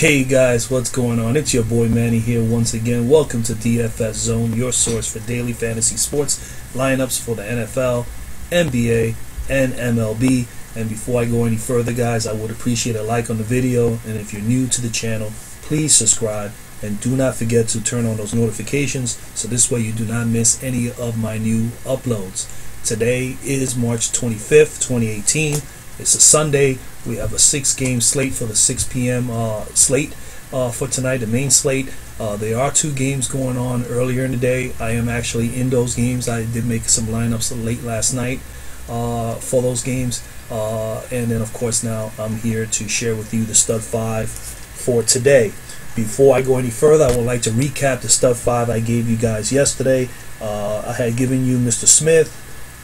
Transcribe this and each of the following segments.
Hey guys, what's going on? It's your boy Manny here once again. Welcome to DFS Zone, your source for daily fantasy sports lineups for the NFL, NBA, and MLB. And before I go any further, guys, I would appreciate a like on the video. And if you're new to the channel, please subscribe. And do not forget to turn on those notifications so this way you do not miss any of my new uploads. Today is March 25th, 2018. It's a Sunday. We have a 6-game slate for the 6 p.m. Slate for tonight, the main slate. There are 2 games going on earlier in the day. I am actually in those games. I did make some lineups late last night for those games. And then, of course, now I'm here to share with you the Stud 5 for today. Before I go any further, I would like to recap the Stud 5 I gave you guys yesterday. I had given you Mr. Smith,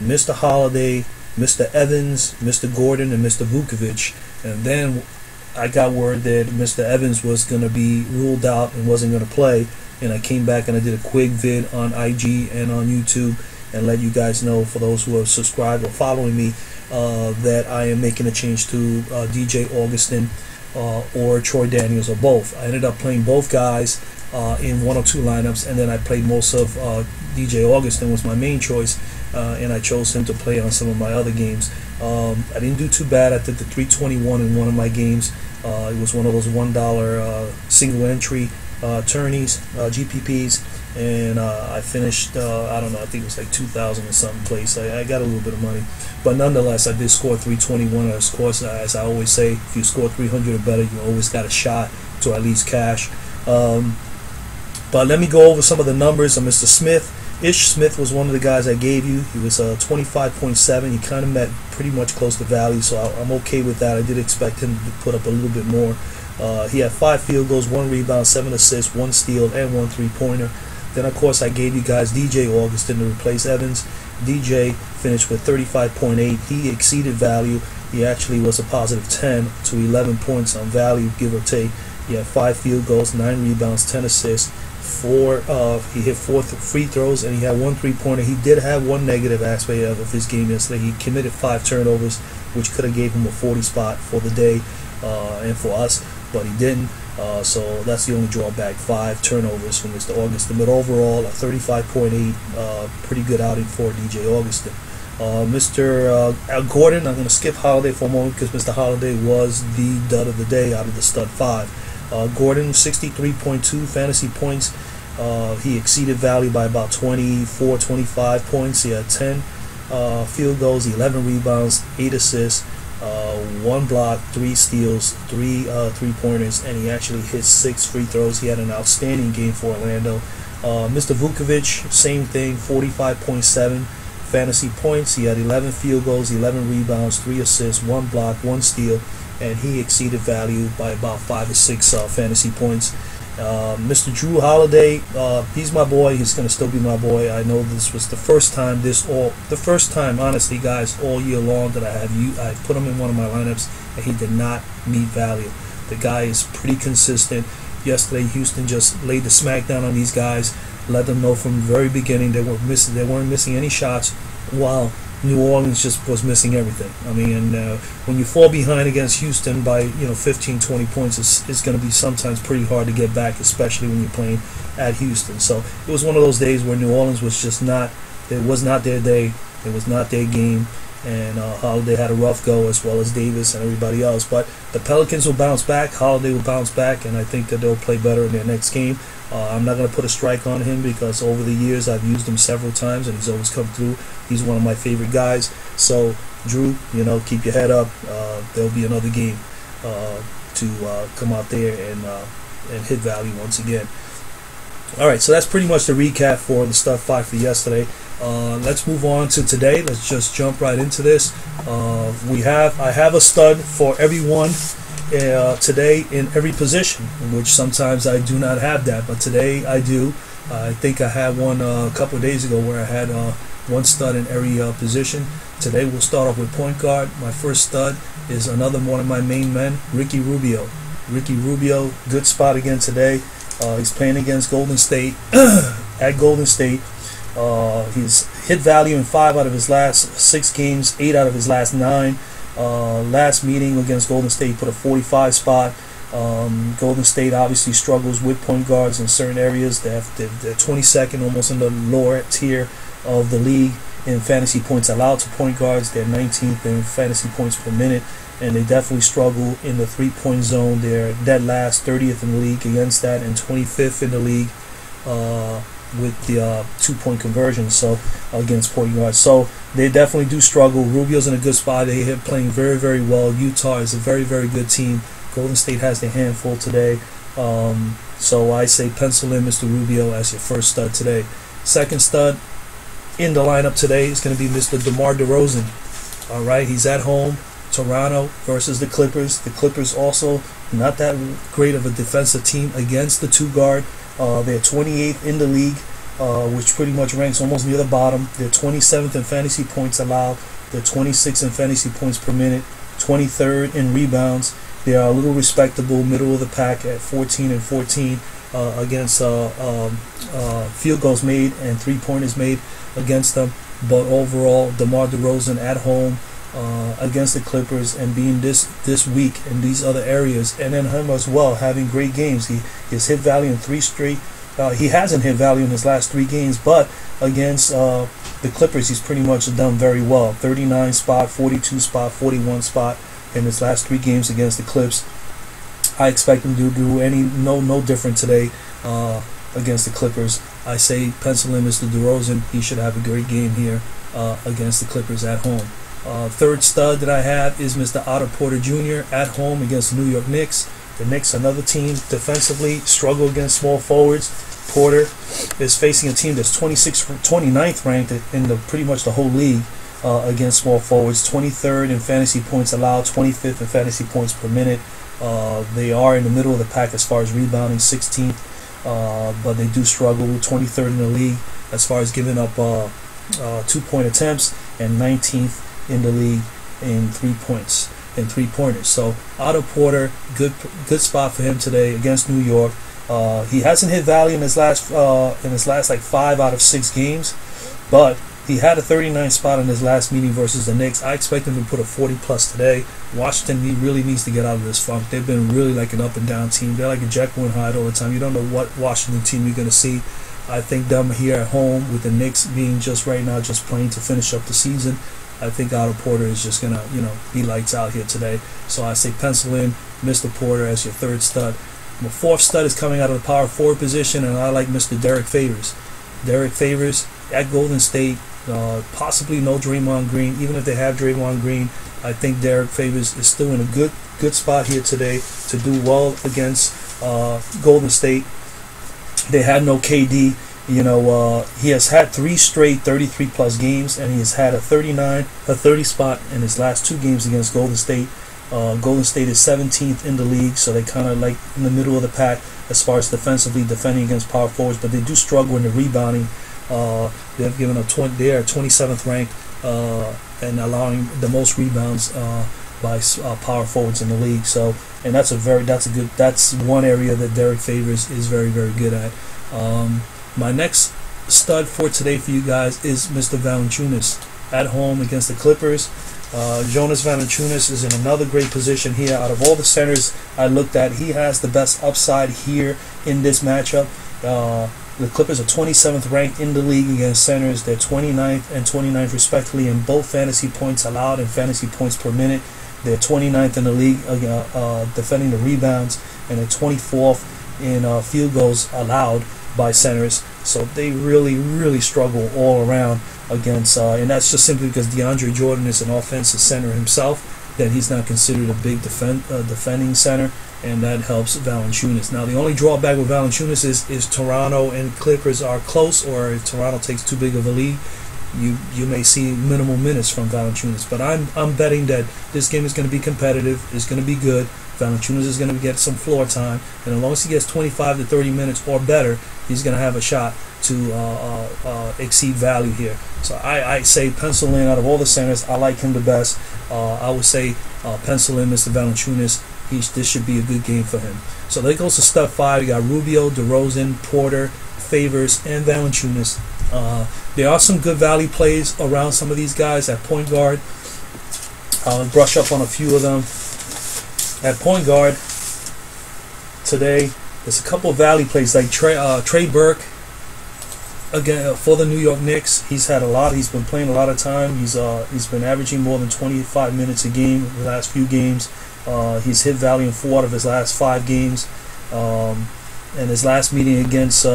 Mr. Holiday, Mr. Evans, Mr. Gordon, and Mr. Vukovic. And then I got word that Mr. Evans was going to be ruled out and wasn't going to play. And I came back and I did a quick vid on IG and on YouTube and let you guys know, for those who are subscribed or following me, that I am making a change to DJ Augustin or Troy Daniels, or both. I ended up playing both guys in 1 or 2 lineups, and then I played most of DJ Augustin was my main choice, and I chose him to play on some of my other games. I didn't do too bad. I did the 321 in one of my games. It was one of those $1 single entry tourneys, GPPs, and I finished, I don't know, I think it was like 2,000 or something place. I got a little bit of money, but nonetheless I did score 321. Of course, as I always say, if you score 300 or better, you always got a shot to at least cash. But let me go over some of the numbers of Mr. Smith. Ish Smith was one of the guys I gave you. He was 25.7. He kind of met pretty much close to value, so I'm okay with that. I did expect him to put up a little bit more. He had 5 field goals, 1 rebound, 7 assists, 1 steal, and 1 3-pointer. Then, of course, I gave you guys DJ Augustin to replace Evans. DJ finished with 35.8. He exceeded value. He actually was a positive 10 to 11 points on value, give or take. He had 5 field goals, 9 rebounds, 10 assists. He hit 4 free throws, and he had 1 3-pointer. He did have one negative aspect of his game yesterday. He committed 5 turnovers, which could have gave him a 40 spot for the day and for us, but he didn't. So that's the only drawback, 5 turnovers from Mr. Augustin. But overall, a 35.8, pretty good outing for DJ Augustin. Mr. Gordon, I'm going to skip Holiday for a moment because Mr. Holiday was the dud of the day out of the Stud 5. Gordon, 63.2 fantasy points. He exceeded value by about 24, 25 points. He had 10 field goals, 11 rebounds, 8 assists, 1 block, 3 steals, 3 3-pointers, and he actually hit 6 free throws. He had an outstanding game for Orlando. Mr. Vukovic, same thing, 45.7 fantasy points. He had 11 field goals, 11 rebounds, 3 assists, 1 block, 1 steal, and he exceeded value by about 5 or 6 fantasy points. Mr. Drew Holiday, he's my boy. He's going to still be my boy. I know this was the first time, honestly, guys, all year long that I put him in one of my lineups and he did not meet value. The guy is pretty consistent. Yesterday, Houston just laid the smackdown on these guys, let them know from the very beginning they weren't missing any shots, while New Orleans just was missing everything. I mean, when you fall behind against Houston by 15, 20 points, it's going to be sometimes pretty hard to get back, especially when you're playing at Houston. So it was one of those days where New Orleans was just not. It was not their day. It was not their game. And Holiday had a rough go, as well as Davis and everybody else. But the Pelicans will bounce back. Holiday will bounce back, and I think that they'll play better in their next game. I'm not going to put a strike on him because over the years I've used him several times, and he's always come through. He's one of my favorite guys. So, Drew, keep your head up. There'll be another game to come out there and hit value once again. All right, so that's pretty much the recap for the Stud 5 for yesterday. Let's move on to today. Let's just jump right into this. I have a stud for everyone today in every position, which sometimes I do not have that, but today I do. I think I had one a couple of days ago where I had one stud in every position. Today we'll start off with point guard. My first stud is another one of my main men, Ricky Rubio. Ricky Rubio, good spot again today. He's playing against Golden State at Golden State. He's hit value in 5 out of his last 6 games, 8 out of his last 9. Last meeting against Golden State, he put a 45 spot. Golden State obviously struggles with point guards in certain areas. They're 22nd, almost in the lower tier of the league in fantasy points allowed to point guards. They're 19th in fantasy points per minute, and they definitely struggle in the three-point zone. They're dead last, 30th in the league against that, and 25th in the league with the two-point conversion, so against point guards. So they definitely do struggle. Rubio's in a good spot. They're playing very, very well. Utah is a very, very good team. Golden State has their handful today. So I say pencil in Mr. Rubio as your first stud today. Second stud in the lineup today is going to be Mr. DeMar DeRozan. All right, he's at home. Toronto versus the Clippers. The Clippers also not that great of a defensive team against the two-guard. They're 28th in the league, which pretty much ranks almost near the bottom. They're 27th in fantasy points allowed. They're 26th in fantasy points per minute. 23rd in rebounds. They are a little respectable, middle of the pack at 14 and 14 against field goals made and three-pointers made against them. But overall, DeMar DeRozan at home against the Clippers and being this weak in these other areas, and then him as well having great games. He has hit value in 3 straight. He hasn't hit value in his last 3 games, but against the Clippers, he's pretty much done very well. 39 spot, 42 spot, 41 spot in his last 3 games against the Clips. I expect him to do no different today against the Clippers. I say pencil in Mr. DeRozan. He should have a great game here against the Clippers at home. Third stud that I have is Mr. Otto Porter Jr. at home against the New York Knicks. The Knicks, another team defensively, struggle against small forwards. Porter is facing a team that's 29th ranked in pretty much the whole league against small forwards. 23rd in fantasy points allowed, 25th in fantasy points per minute. They are in the middle of the pack as far as rebounding, 16th, but they do struggle. 23rd in the league as far as giving up 2-point attempts, and 19th in the league in 3 points and 3-pointers. So Otto Porter, good spot for him today against New York. He hasn't hit value in his last like 5 out of 6 games, but he had a 39 spot in his last meeting versus the Knicks. I expect him to put a 40 plus today. Washington really needs to get out of this funk. They've been really like an up and down team. They're like a Jekyll and Hyde all the time. You don't know what Washington team you're going to see. I think them here at home with the Knicks being just right now just playing to finish up the season. I think Otto Porter is just gonna, be lights out here today. So I say pencil in Mr. Porter as your third stud. My fourth stud is coming out of the power forward position, and I like Mr. Derrick Favors. Derrick Favors at Golden State, possibly no Draymond Green. Even if they have Draymond Green, I think Derrick Favors is still in a good spot here today to do well against Golden State. They had no KD. He has had 3 straight 33-plus games, and he has had a 30 spot in his last 2 games against Golden State. Golden State is 17th in the league, so they kind of like in the middle of the pack as far as defending against power forwards, but they do struggle in the rebounding. They've given up they are 27th ranked and allowing the most rebounds by power forwards in the league. So, and that's one area that Derrick Favors is very, very good at. My next stud for today for you guys is Mr. Valanciunas at home against the Clippers. Jonas Valanciunas is in another great position here. Out of all the centers I looked at, he has the best upside here in this matchup. The Clippers are 27th ranked in the league against centers. They're 29th and 29th respectively in both fantasy points allowed and fantasy points per minute. They're 29th in the league defending the rebounds, and they're 24th in field goals allowed by centers. So they really struggle all around against, and that's just simply because DeAndre Jordan is an offensive center himself. Then he's not considered a big defending center, and that helps Valanciunas. Now the only drawback with Valanciunas is Toronto and Clippers are close, or if Toronto takes too big of a lead, you may see minimal minutes from Valanciunas. But I'm betting that this game is going to be competitive. It's going to be good. Valanciunas is going to get some floor time, and as long as he gets 25 to 30 minutes or better, he's going to have a shot to exceed value here. So I say pencil in out of all the centers. I like him the best. I would say pencil in Mr. Valanciunas. This should be a good game for him. So there goes to stud 5. You got Rubio, DeRozan, Porter, Favors, and Valanciunas. There are some good value plays around some of these guys at point guard. I'll brush up on a few of them. At point guard, today. There's a couple of value plays like Trey Burke again for the New York Knicks. He's had a lot. He's been playing a lot of time. He's been averaging more than 25 minutes a game in the last few games. He's hit value in 4 out of his last 5 games. And his last meeting against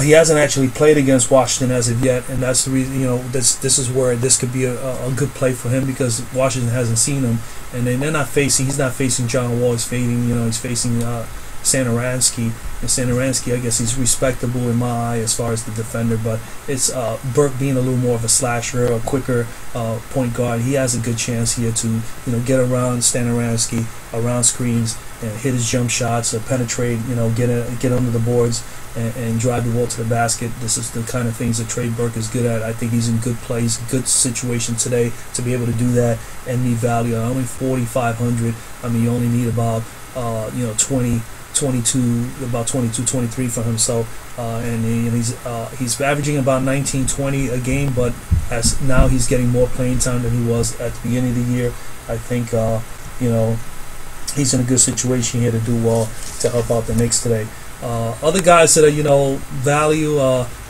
he hasn't actually played against Washington as of yet, and that's the reason. This is where this could be a good play for him, because Washington hasn't seen him, and then he's not facing John Wall. He's facing Satoransky. And Satoransky, I guess he's respectable in my eye as far as the defender, but it's Burke being a little more of a slasher, a quicker point guard. He has a good chance here to get around Satoransky, around screens, and hit his jump shots, penetrate, get under the boards, and drive the ball to the basket. This is the kind of things that Trey Burke is good at. I think he's in good place, good situation today to be able to do that and need value. Only 4,500. I mean, you only need about 23 for him. So and he's averaging about 19, 20 a game, but as now he's getting more playing time than he was at the beginning of the year. I think he's in a good situation here to do well to help out the Knicks today. Other guys that are value,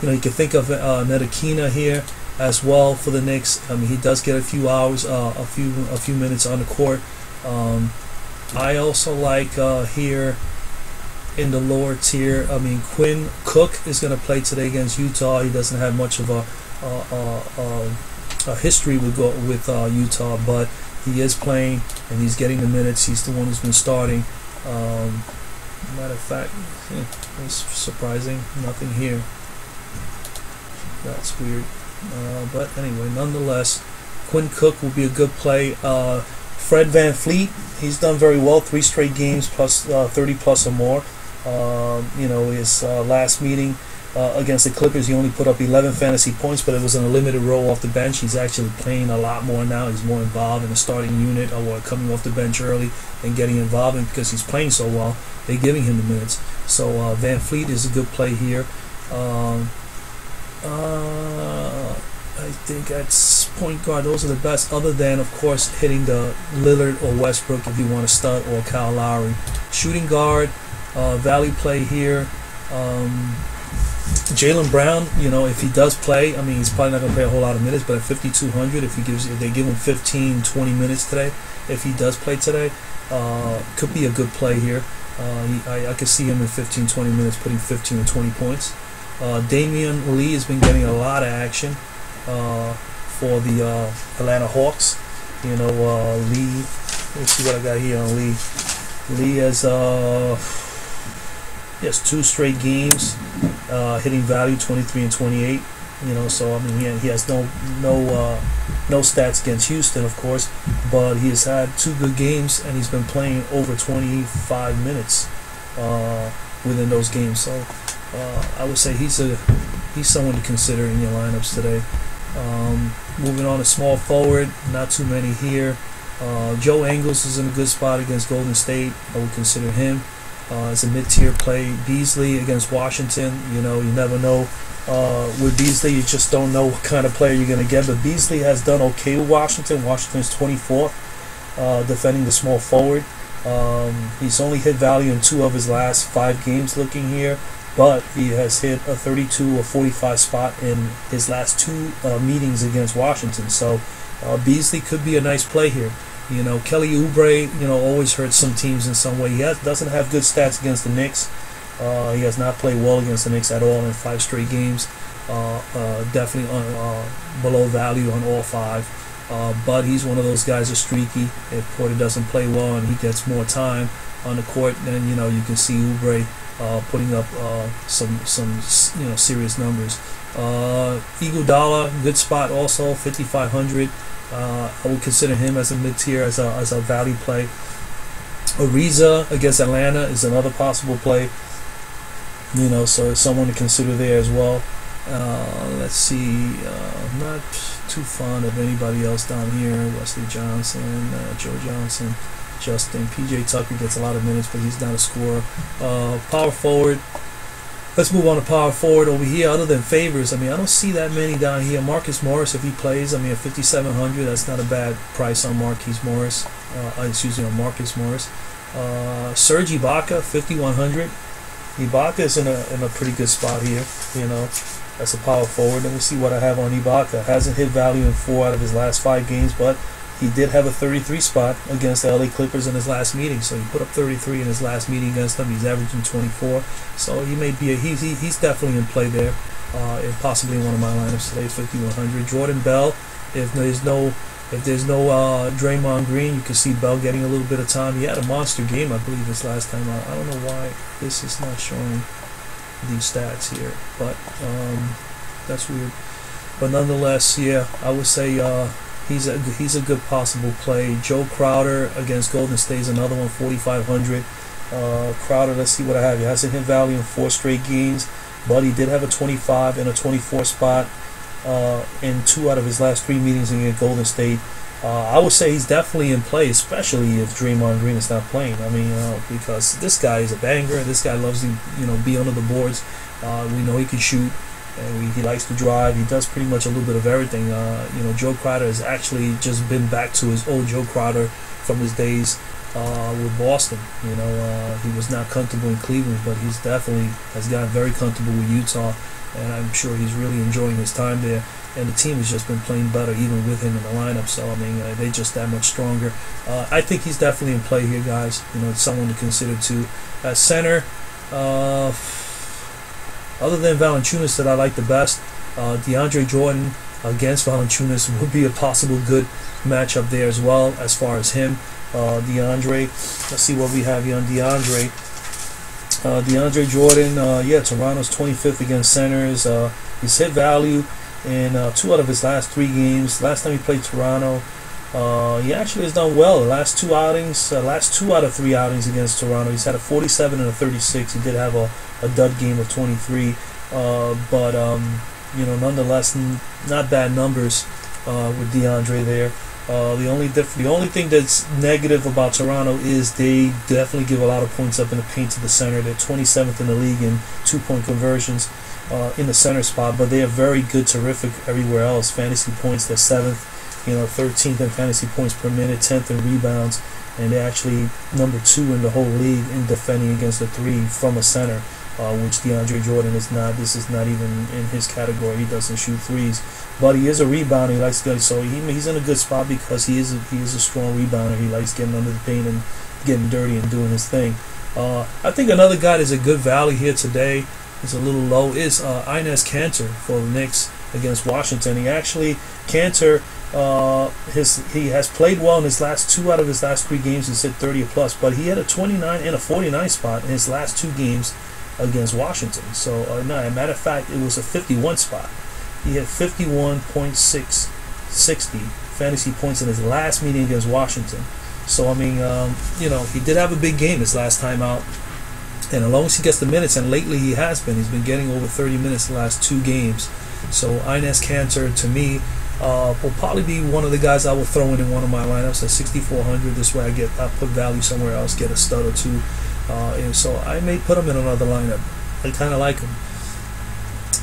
you can think of Ntilikina here as well for the Knicks. I mean, he does get a few hours, a few minutes on the court. I also like here in the lower tier. I mean, Quinn Cook is going to play today against Utah. He doesn't have much of a history with Utah, but he is playing and he's getting the minutes. He's the one who's been starting. Matter of fact, it's surprising. Nothing here. That's weird. But anyway, nonetheless, Quinn Cook will be a good play. Fred VanVleet, he's done very well. 3 straight games plus 30 plus or more. His last meeting against the Clippers, he only put up 11 fantasy points, but it was in a limited role off the bench. He's actually playing a lot more now. He's more involved in the starting unit, or coming off the bench early and getting involved. And because he's playing so well, they're giving him the minutes. So VanVleet is a good play here. I think at point guard, those are the best, other than, of course, hitting the Lillard or Westbrook if you want to stud, or Kyle Lowry. Shooting guard, value play here. Jaylen Brown, if he does play, I mean, he's probably not going to play a whole lot of minutes, but at 5,200, if they give him 15, 20 minutes today, if he does play today, could be a good play here. I could see him in 15, 20 minutes putting 15 or 20 points. Damian Lee has been getting a lot of action for the Atlanta Hawks. Lee, let's see what I got here on Lee. Lee has 2 straight games hitting value, 23 and 28. So I mean, he has no stats against Houston, of course, but he has had 2 good games and he's been playing over 25 minutes within those games. So I would say he's someone to consider in your lineups today. Moving on to small forward, not too many here. Joe Ingles is in a good spot against Golden State. I would consider him as a mid-tier play. Beasley against Washington, you never know. With Beasley, you just don't know what kind of player you're going to get. But Beasley has done okay with Washington. Washington's 24th defending the small forward. He's only hit value in 2 of his last 5 games looking here, but he has hit a 32 or 45 spot in his last 2 meetings against Washington. So Beasley could be a nice play here. Kelly Oubre, always hurts some teams in some way. He doesn't have good stats against the Knicks. He has not played well against the Knicks at all in 5 straight games. Definitely below value on all 5. But he's one of those guys that's streaky. If Porter doesn't play well and he gets more time on the court, then you can see Oubre putting up some serious numbers. Iguodala, good spot also, 5,500. I would consider him as a mid-tier, as a value play. Ariza against Atlanta is another possible play. So it's someone to consider there as well. Let's see. Not too fond of anybody else down here. Wesley Johnson, Joe Johnson, Justin. PJ Tucker gets a lot of minutes, but he's not a scorer. Power forward. Let's move on to power forward over here. Other than Favors, I mean, I don't see that many down here. Marcus Morris, if he plays, I mean, at 5,700, that's not a bad price on Marquise Morris. On Marcus Morris. Serge Ibaka, 5,100. Ibaka is in a pretty good spot here. You know, that's a power forward. Let me see what I have on Ibaka. Hasn't hit value in 4 out of his last 5 games, but he did have a 33 spot against the LA Clippers in his last meeting. So he put up 33 in his last meeting against them. He's averaging 24. So he may be he's definitely in play there. And possibly in one of my lineups today, 5,100. Jordan Bell. If there's no Draymond Green, you can see Bell getting a little bit of time. He had a monster game, I believe, this last time out. I don't know why this is not showing these stats here, but that's weird. But nonetheless, yeah, I would say he's a good possible play. Joe Crowder against Golden State is another one, 4,500. Crowder, let's see what I have. He hasn't hit value in 4 straight games, but he did have a 25 and a 24 spot in 2 out of his last 3 meetings against Golden State. I would say he's definitely in play, especially if Draymond Green is not playing. I mean, because this guy is a banger. This guy loves to, be under the boards. We know he can shoot, and he likes to drive. He does pretty much a little bit of everything. Joe Crowder has actually just been back to his old Joe Crowder from his days with Boston. He was not comfortable in Cleveland, but he's definitely has gotten very comfortable with Utah, and I'm sure he's really enjoying his time there. And the team has just been playing better, even with him in the lineup. So, I mean, they're just that much stronger. I think he's definitely in play here, guys. It's someone to consider, too. At center, other than Valanciunas that I like the best, DeAndre Jordan against Valanciunas would be a possible good matchup there as well, as far as him. DeAndre, let's see what we have here on DeAndre. DeAndre Jordan, Toronto's 25th against centers. He's hit value in 2 out of his last 3 games. Last time he played Toronto, he actually has done well. The last 2 outings, last 2 out of 3 outings against Toronto, he's had a 47 and a 36. He did have a dud game of 23, but nonetheless, not bad numbers with DeAndre there. The only thing that's negative about Toronto is they definitely give a lot of points up in the paint to the center. They're 27th in the league in 2-point conversions in the center spot, but they are very good, terrific everywhere else. Fantasy points, they're 7th, 13th in fantasy points per minute, 10th in rebounds, and they're actually number 2 in the whole league in defending against the 3 from a center, which DeAndre Jordan is not. This is not even in his category. He doesn't shoot threes, but he is a rebounder. He likes to get, so he's in a good spot because he is a strong rebounder. He likes getting under the paint and getting dirty and doing his thing. I think another guy that's a good value here today, is a little low, is Enes Kanter for the Knicks against Washington. He actually, Kanter, he has played well in his last 2 out of his last 3 games. He's hit 30 or plus, but he had a 29 and a 49 spot in his last 2 games against Washington. So, as a matter of fact, it was a 51 spot. He had 51.660 fantasy points in his last meeting against Washington. So, I mean, he did have a big game his last time out. And as long as he gets the minutes, and lately he's been getting over 30 minutes the last 2 games. So Enes Kanter, to me, will probably be one of the guys I will throw in one of my lineups at 6,400. This way I put value somewhere else, get a stud or 2. And so I may put him in another lineup. I kind of like him.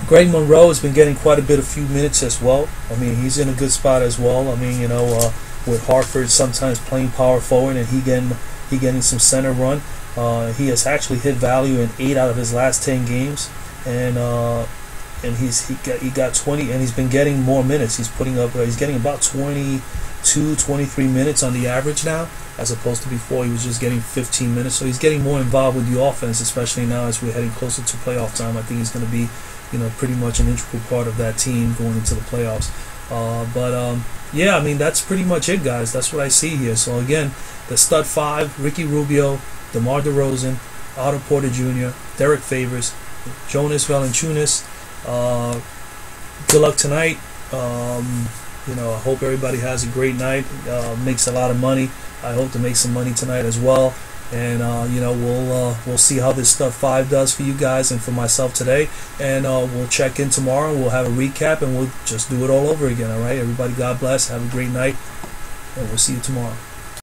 Greg Monroe has been getting quite a few minutes as well. I mean, he's in a good spot as well. I mean, with Hartford sometimes playing power forward and he getting some center run. He has actually hit value in 8 out of his last 10 games, and he got 20, and he's been getting more minutes. He's getting about 22, 23 minutes on the average now, as opposed to before he was just getting 15 minutes. So he's getting more involved with the offense, especially now as we're heading closer to playoff time. I think he's going to be, pretty much an integral part of that team going into the playoffs. Yeah, I mean, that's pretty much it, guys. That's what I see here. So again, the stud 5: Ricky Rubio, DeMar DeRozan, Otto Porter Jr., Derrick Favors, Jonas Valanciunas. Good luck tonight. I hope everybody has a great night. Makes a lot of money. I hope to make some money tonight as well. And we'll see how this stud 5 does for you guys and for myself today. And we'll check in tomorrow. We'll have a recap and we'll just do it all over again. All right, everybody. God bless. Have a great night, and we'll see you tomorrow.